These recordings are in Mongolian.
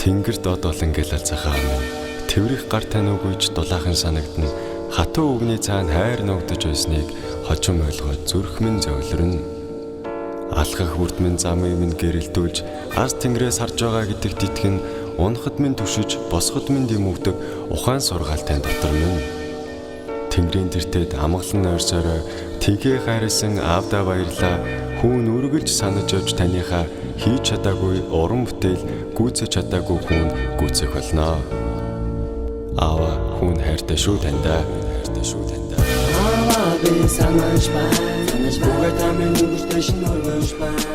Тэнгэр дод олон гэл алцахаа минь тэврэх гар таниугүйж дулаахан санагдна. Хатуу үгний цаана хайр ногдож байсныг хожим ойлгоод зүрх минь зөөлрөн. Алхах бүрдмэн замыг минь гэрэлтүүлж арс тэнгэрээс харж байгаа гэдэгт итгэн унахад минь түшиж босоход минь дэмөвдөг ухаан сургаалтай дотор минь. Тэнгэрийн тэртет амгалан ойрсорой тэнхээ хайрсан аавда баярлаа. Хүүн үргэлж санаж явж таныхаа хийж чадаагүй уран бүтээл гүйцэж чадаагүй хүн гүйцэх болно. Аава хүн хайртай шүү таньда. Аава би санаж байна. Бүгд амин үгтэй шин өргөж байна.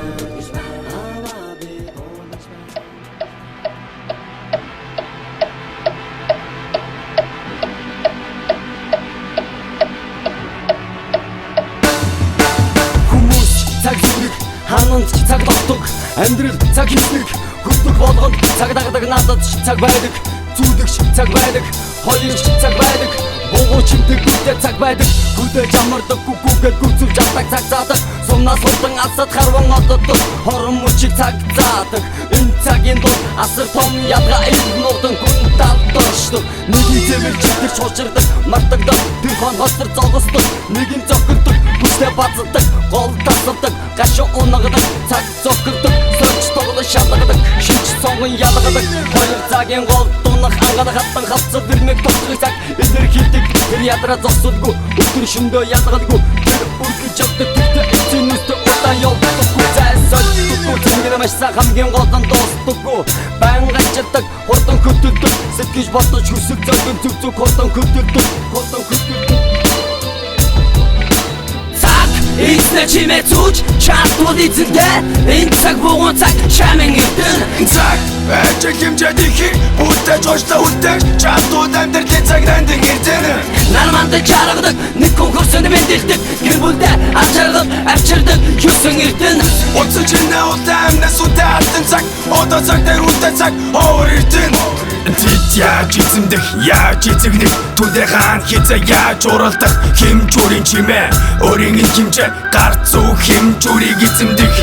Хананд цаг тогтдог амьдрал цаг хийдэг хөдөлг болгонд цаг дагдаг надад цаг байдаг зүудэгч цаг байдаг хоёрч цаг байдаг буугуу чимдэг бүдэ цаг байдаг хөдөөж амардаг гүгүүгээд гүцүүлж авдаг цаг заадаг сумнаас хурдан алсад харван ододдог хорон мөчиг цаг заадаг энэ цагийн дунд асар том ядга нуудан хүн талдоршдог нэгэн зэмэл чигтэр чуучирдаг мартагдаг тэр хон хоцор зогсдог нэгэн зохирдог хүчтэй бацдаг гол тасдаг гашуу унагдаг цаг зохирдог сорч тоглож шалгадаг шинж сонгон ялгадаг хоёр цагийн гол дунах ангаад хаттан хавцад бэрмэг тогтдог цаг илэрхийлдэг тэр ядраа зогсолгүй өдөр шөндөө ялгалгүй тэр үргэлж явдаг тэгтээ эцэнэстээ удаан явдаггүй зайсалдаггүй тэнгэр машсан хамгийн гол нь дуустдаггүй байнга чаддаг хурдан хөдөлдөг сэтгэж бодож хүсэг зовдон зүг хурдан хөдөлдөг Эцнэ чимээ зүүж чатууд эзэнтэй энэ цаг бугуун цаг шамин эрдэн цаг ажиг хэмжээд ихийг бүтээж уушлаа үлдээж чатууд амьдралын цаг нандин эрдэн нарманд чаргадаг нэг хүн хөрсөнд мэдэлдэг гэр бүлдээ ачааргад авчирдаг юусэн эрдэн уцаж чинээ улаан амнаас үдээ алтан цаг одоо цаг дээр үлдээ цаг ховор эрдэн Тэд яаж эзэмдэх, яаж эзэгнэх Түлээ хаан хязаа яаж уралдах Хэмжүүрийн чимээ Өөрийн хэмжээ гарц зүү хэмжүүрийг эзэмдэх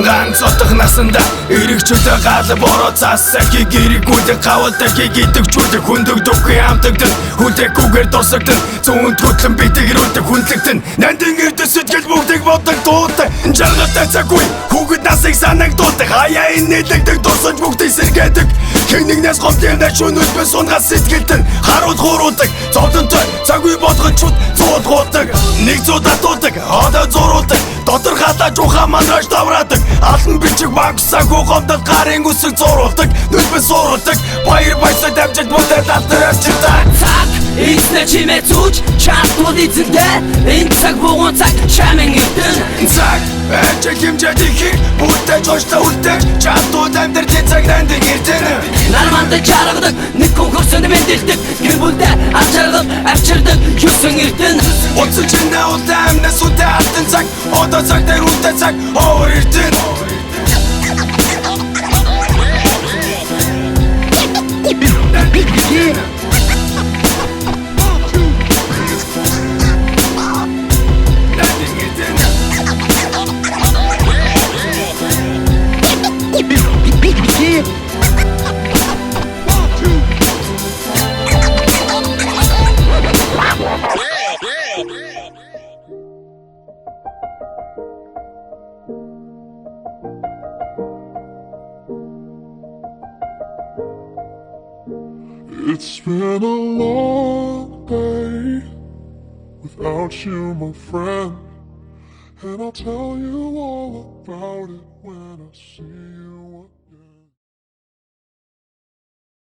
Ганц отох насанда Эрэгчүүдэ гал бороо цаасаа Гэрэгүүдэ гавалдаа гидэгчүүдэ Хүндэгдөггүй хамтагдэн Хүлээгүүгээр дурсагдэн Зүүнд хөтлөн битгэрүүлдэг хүнлэгдэн Нандин эрдэ сэтгэл бүгдийг бодог дуудаг Жаргатай цаггүй Хүүхэд насыг санагдуулдаг Хаяа энэ нэлэгдэг дурсаж бүгдийг сэргээдэг Хэн нэгнээс гомдын шүнэлбэ сунгаас сэтгэлдэн харуул хууруулдаг зовдонтой цагүй болгож чуд зуудгуулдаг нэг зууд атуулдаг одоо зурулдаг дотор хатаж ухаан манраж давраадаг алан бичиг багсаа гомдол гарын үсэг зурулдаг нүлбэ сууруулдаг баяр баясаа дамжиж бүдэл алдараас читаа цаг эцнэ чимээ зүүж чатууд эзэнтэй энэ цаг бугуун цаг шамин эрдэн цаг ажиг хэмжээд ихийг бүтээж уушлаа үлдээж чатууд амьдралын цаг нандин эрдэн нарманд чаргадаг нэг хүн хөрсөнд мэдэлдэг гэр бүлдээ ачааргад авчирдаг юусэн эрдэн уцаж чинээ улаан амнаас үдээ алтан цаг одоо цаг дээр үлдээ цаг ховор эрдэн It's been a long day without you, my friend, and I'll tell you all about it when I see you again.